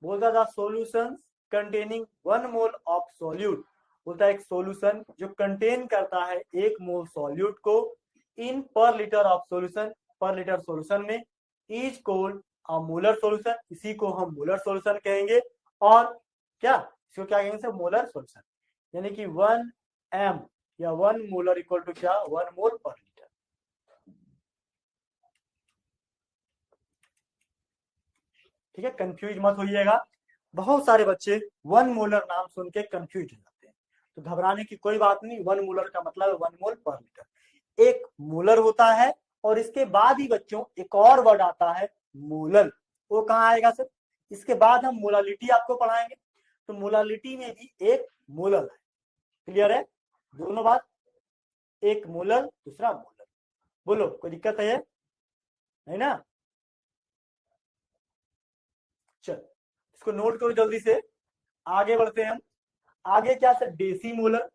Speaker 1: बोलता था, solution containing 1 mole of solute, बोलता है एक सॉल्यूशन जो कंटेन करता है 1 मोल सॉल्यूट को इन पर लीटर ऑफ सॉल्यूशन, पर लीटर सॉल्यूशन में, is called a molar solution, इसी को हम मोलर सॉल्यूशन कहेंगे। और क्या, इसको क्या कहेंगे सर, मोलर सॉल्यूशन, यानी कि 1 m या 1 मोलर इक्वल टू क्या, 1 मोल पर लीटर। ठीक है, कंफ्यूज मत होइएगा, बहुत सारे बच्चे 1 मोलर नाम सुन के कंफ्यूज हो जाते हैं, तो घबराने की कोई बात नहीं। 1 मोलर का मतलब है 1 मोल पर लीटर, एक मोलर होता है, और इसके बाद ही बच्चों एक और वर्ड आता है मोलर, वो कहाँ आएगा सर, इसके बाद हम मोलालिटी आपको पढ़ाएंगे। तो मोलालिटी में भी एक मोलर है, क्लियर है, दोनों बात, एक मोलर दूसरा मोलर। बोलो कोई दिक्कत है नहीं ना। चल इसको नोट करो जल्दी से, आगे बढ़ते हैं हम। आगे क्या सर, डेसी मोलर।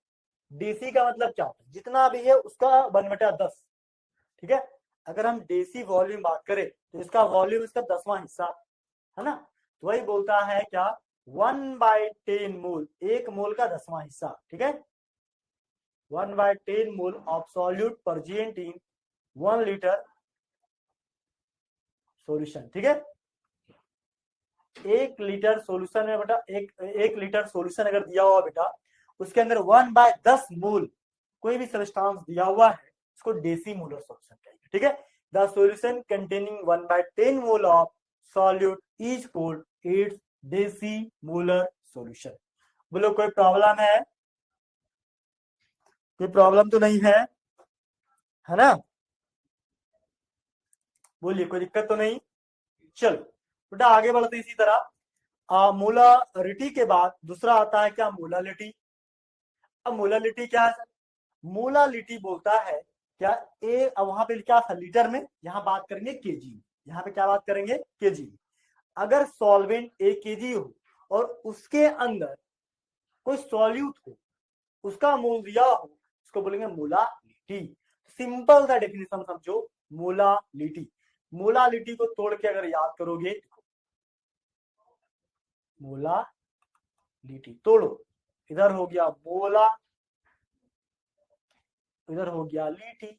Speaker 1: डेसी का मतलब क्या होता है, जितना भी है उसका 1/10, ठीक है। अगर हम डेसी वॉल्यूम बात करें तो इसका वॉल्यूम इसका 10वां हिस्सा है ना, तो वही बोलता है क्या, 1/10 मोल, 1 मोल का 10वां हिस्सा, ठीक है। 1/10 mole of solute present in 1 litre solution, ठीक है। 1 लीटर सॉल्यूशन में बेटा, एक लीटर सॉल्यूशन अगर दिया हुआ बेटा, उसके अंदर 1/10 मोल कोई भी सब्सटेंस दिया हुआ है, इसको डेसी मोलर सॉल्यूशन कहेंगे, ठीक है। The solution containing 1/10 mole of solute is called its deci molar solution. बोलो कोई प्रॉब्लम है, कोई प्रॉब्लम तो नहीं है ना, बोलिए कोई दिक्कत तो नहीं। चलो बेटा आगे बढ़ते इसी तरह। मोलारिटी के बाद दूसरा आता है क्या, मोलालिटी। अब मोलालिटी क्या है, मोलालिटी बोलता है क्या, अब वहां पे क्या था लीटर में, यहाँ बात करेंगे केजी, यहाँ पे क्या बात करेंगे, केजी। अगर सॉल्वेंट 1 केजी हो और उसके अंदर कोई सॉल्यूट हो, उसका मोल दिया हो, उसको बोलेंगे मोलालिटी। सिंपल सा डेफिनेशन समझो, मोलालिटी। मोलालिटी को तोड़ के अगर याद करोगे, मोलालिटी तोड़ो, इधर हो गया मोला, इधर हो गया लिटी,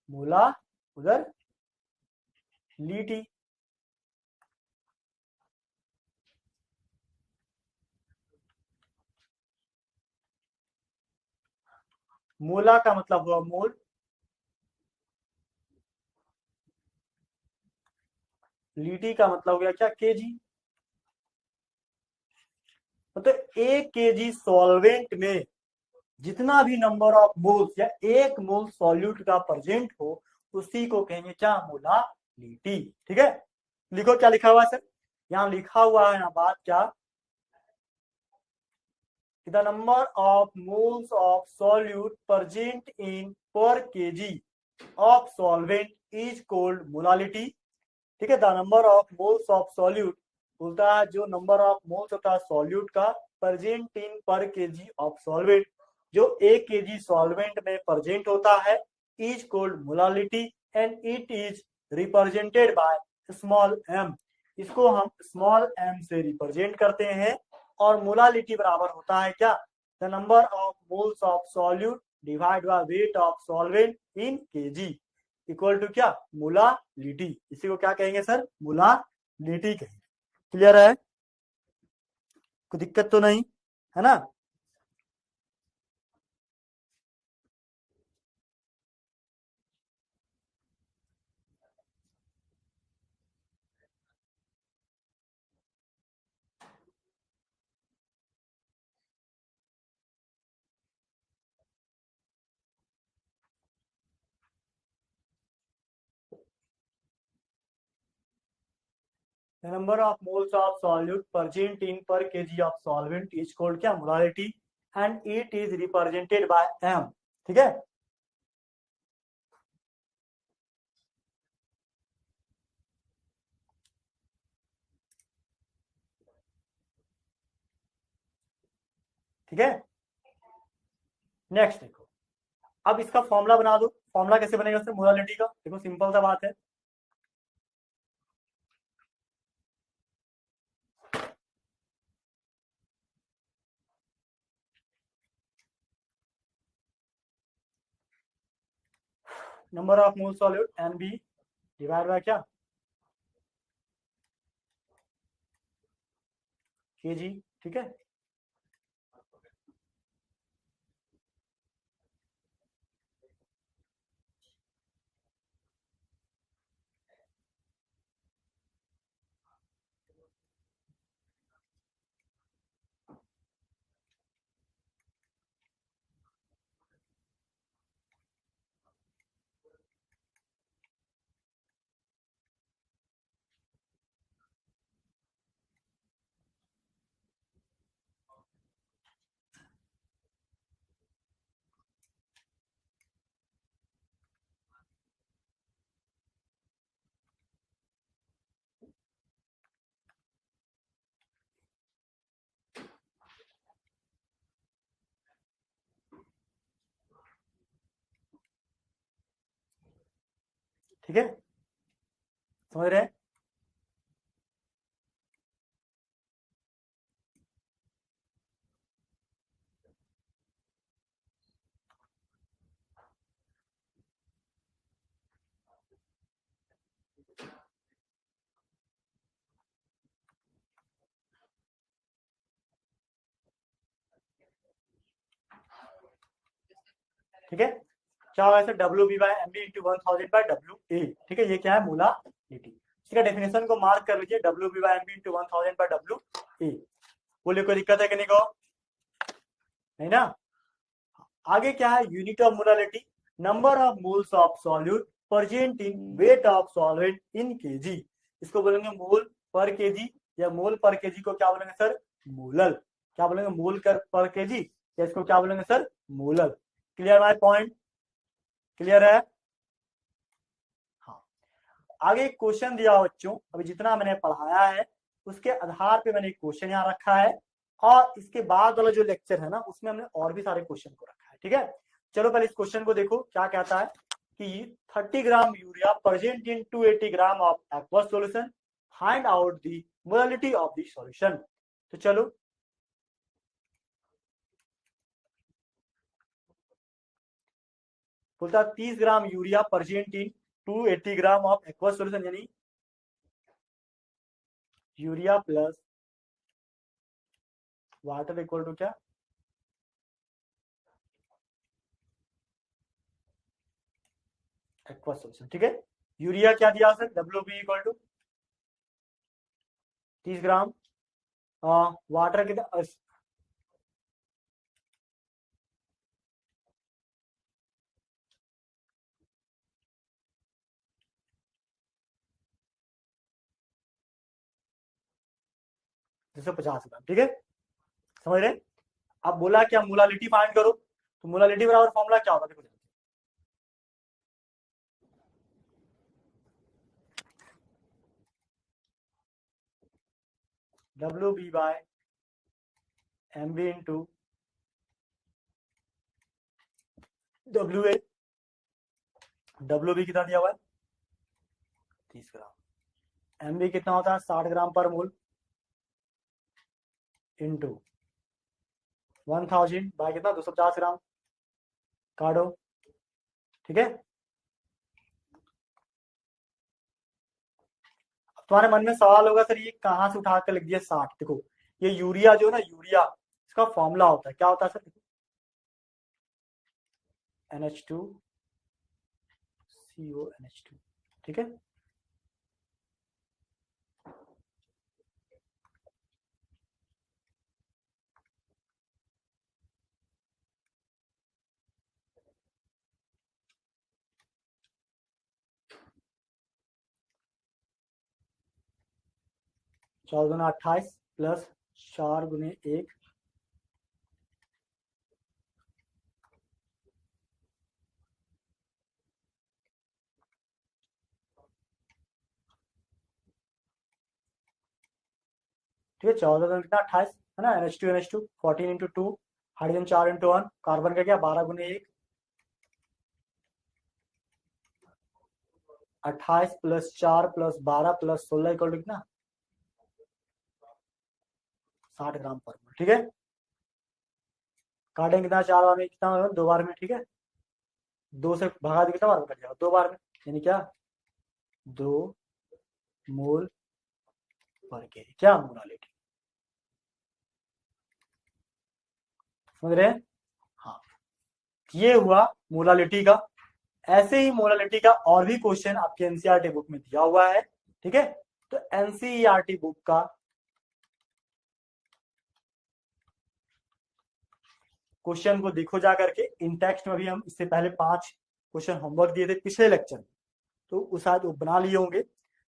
Speaker 1: मोला उधर लिटी। मोला का मतलब हुआ मोल, लीटी का मतलब हो गया क्या, केजी। मतलब 1 केजी सॉल्वेंट में जितना भी नंबर ऑफ मोल्स या 1 मोल सॉल्यूट का प्रेजेंट हो, उसी को कहेंगे क्या, मोलालिटी, ठीक है। लिखो क्या लिखा हुआ है सर, यहाँ लिखा हुआ है ना बात क्या, the number of moles of solute present in per kg of solvent is called molality, ठीक है। The number of moles of solute बोलता है जो नंबर ऑफ मोल्स होता है सॉल्यूट का प्रेजेंट इन पर केजी ऑफ सॉल्वेंट, जो 1 केजी सॉल्वेंट में प्रेजेंट होता है, is called molality and it is represented by small m। इसको हम स्मॉल m से रिप्रेजेंट करते हैं और मोलालिटी बराबर होता है क्या, the number of moles of solute divide by weight of solvent in kg equal to क्या, मोलालिटी। इसी को क्या कहेंगे सर, मोलालिटी कहेंगे। क्लियर है, कोई दिक्कत तो नहीं है ना। The number of moles of solute present in per kg of solvent is called क्या, molality, and it is represented by m। ठीक है, ठीक है। नेक्स्ट देखो, अब इसका फॉर्मूला बना दो। फॉर्मूला कैसे बनेगा सर मोलालिटी का, देखो सिंपल सा बात है। Number of mole solute N B divide by क्या, केजी। ठीक है, ठीक है, समझ रहे हैं। ठीक है, क्या होगा sir, W B by M B into 1000 by W A. ठीक है, ये क्या है, मोलालिटी। इसका डेफिनेशन को मार्क कर लीजिए, W B by M B into 1000 by W A. बोले कोई दिक्कत है कि नहीं को, नहीं ना। आगे क्या है, unit of molality, number of moles of solute present in wait of solvent in KG. इसको बोलेंगे मोल पर केजी, या मोल पर केजी को क्या बोलेंगे सर, मोलल। क्या बोलेंगे, मोल पर केजी, या इसको क्या बोलेंगे sir, molal. Clear my point, clear है। हाँ, आगे एक क्वेश्चन दिया बच्चों, अभी जितना मैंने पढ़ाया है उसके आधार पे मैंने एक क्वेश्चन यहाँ रखा है, और इसके बाद वाला जो लेक्चर है ना उसमें हमने और भी सारे क्वेश्चन को रखा है। ठीक है, चलो पहले इस क्वेश्चन को देखो क्या कहता है कि 30 gram urea present in 280 gram of aqueous solution, find out the molality of the solution. तो चलो, बोलता 30 gram urea present in 280 gram of aqueous solution, यानी urea plus water equal to क्या, एक्वस सॉल्यूशन। ठीक है, यूरिया क्या दिया sir, W B equal to 30 gram, water कितना, जैसे 50 ग्राम। ठीक है, समझ रहे। अब बोला क्या, मोलालिटी फाइंड करो, तो मोलालिटी बराबर फॉर्मूला क्या होगा, देखो W B by M B into W A. W B कितना दिया हुआ है, 30 ग्राम, एमवी कितना होता है 60 ग्राम पर मोल इंटू 1000 बाय कितना 250 ग्राम काटो, ठीक है। तुम्हारे मन में सवाल होगा सर ये कहां से उठा कर लिख दिया 60। देखो ये यूरिया जो है ना, यूरिया इसका फॉर्मूला होता है, क्या होता है सर, NH2 CONH2, ठीक है। चौदह गुना 28 प्लस 4 गुने 1, ठीक है। 14 गुना कितना 28 है ना, NH2 14 into 2, hydrogen 4 into 1, carbon का क्या 12 गुने 1, 28 plus 4 plus 12 plus 16 equal to कितना 60 ग्राम पर मोल, ठीक है। काटेंगे कितना 4 बार में, कितना 2 बार में, ठीक है। 2 से भगा दे कितना बार में कट जाएगा 2 बार में, यानी क्या 2 मोल पर के, क्या मोलालिटी, समझ रहे हैं। हाँ ये हुआ मोलालिटी का। ऐसे ही मोलालिटी का और भी क्वेश्चन आपके एनसीईआरटी बुक में दिया हुआ है, ठीक है। तो एनसीईआरटी बुक का क्वेश्चन को देखो जा करके, इन टेक्स्ट में भी हम इससे पहले 5 क्वेश्चन होमवर्क दिए थे पिछले लेक्चर में, तो उस शायद वो बना लिए होंगे,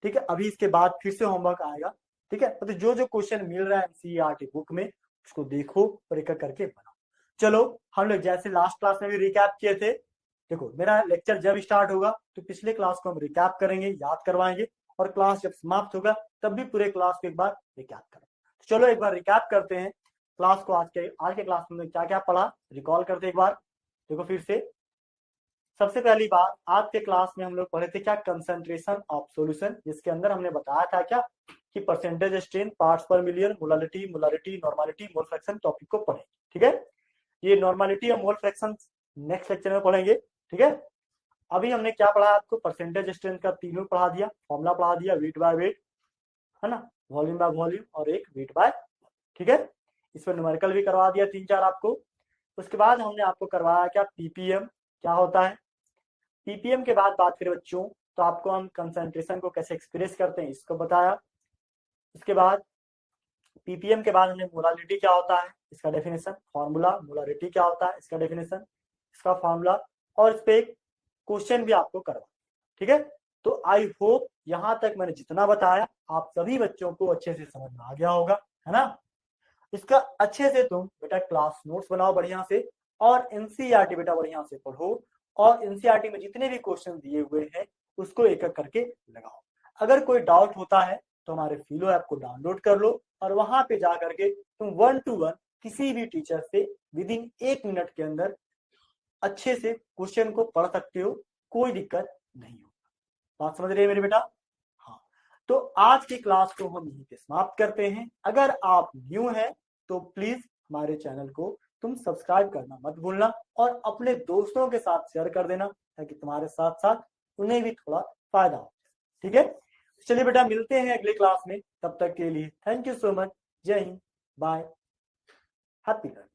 Speaker 1: ठीक है। अभी इसके बाद फिर से होमवर्क आएगा, ठीक है। तो जो जो क्वेश्चन मिल रहा है एनसीईआरटी बुक में उसको देखो और एक करके बनाओ। चलो हम लोग जैसे लास्ट क्लास में भी रिकैप किए थे, देखो मेरा लेक्चर जब स्टार्ट होगा तो पिछले क्लास को हम रिकैप करेंगे, याद करवाएंगे, और क्लास जब समाप्त होगा तब भी पूरे क्लास को एक बार रिकैप करेंगे। तो चलो एक बार रिकैप करते हैं क्लास को। आज के क्लास में क्या क्या पढ़ा रिकॉल करते एक बार, देखो फिर से। सबसे पहली बात आज के क्लास में हम लोग पढ़े थे क्या, कंसंट्रेशन ऑफ सॉल्यूशन, जिसके अंदर हमने बताया था क्या कि परसेंटेज स्ट्रेन, पार्ट्स पर million, molality, normality, mole fraction topic को पढ़े, ठीक है। ये नॉर्मालिटी और मोल फ्रैक्शन नेक्स्ट लेक्चर में पढ़ेंगे, ठीक है। अभी हमने क्या पढ़ा आपको, परसेंटेज स्ट्रेंथ का तीनों पढ़ा दिया, फॉर्मूला पढ़ा दिया, वेट बाय वेट, है ना, वॉल्यूम बाय वॉल्यूम, और एक वेट बाय, ठीक है। इस पर न्यूमेरिकल भी करवा दिया 3-4 आपको। उसके बाद हमने आपको करवाया क्या, पीपीएम क्या होता है। पीपीएम के बाद बात करें बच्चों तो आपको हम कंसंट्रेशन को कैसे एक्सप्रेस करते हैं इसको बताया। उसके बाद पीपीएम के बाद हमने मोलालिटी क्या होता है इसका डेफिनेशन, फॉर्मूला, मोलालिटी क्या होता है इसका डेफिनेशन, इसका फॉर्मूला, और इस पे एक क्वेश्चन भी आपको करवा, ठीक है। तो आई होप यहां तक मैंने जितना बताया आप सभी बच्चों को अच्छे से समझ में आ गया होगा, है ना। इसका अच्छे से तुम बेटा क्लास नोट्स बनाओ बढ़िया से, और एनसीईआरटी बेटा बढ़िया से पढ़ो, और एनसीईआरटी में जितने भी क्वेश्चन दिए हुए हैं उसको एक एक करके लगाओ। अगर कोई डाउट होता है तो हमारे फिलो ऐप को डाउनलोड कर लो, और वहां पे जा करके तुम 1 to 1 किसी भी टीचर से विद इन 1 मिनट के अंदर अच्छे से क्वेश्चन को पढ़ सकते हो, कोई दिक्कत नहीं होगा। बात समझ रहे हैं मेरे बेटा। हाँ तो आज की क्लास को हम यहीं पे समाप्त करते हैं। अगर आप न्यू हैं तो प्लीज हमारे चैनल को तुम सब्सक्राइब करना मत भूलना, और अपने दोस्तों के साथ शेयर कर देना ताकि तुम्हारे साथ साथ उन्हें भी थोड़ा फायदा हो, ठीक है। चलिए बेटा मिलते हैं अगले क्लास में, तब तक के लिए थैंक यू सो मच, जय हिंद, बाय, हैप्पी लर्निंग।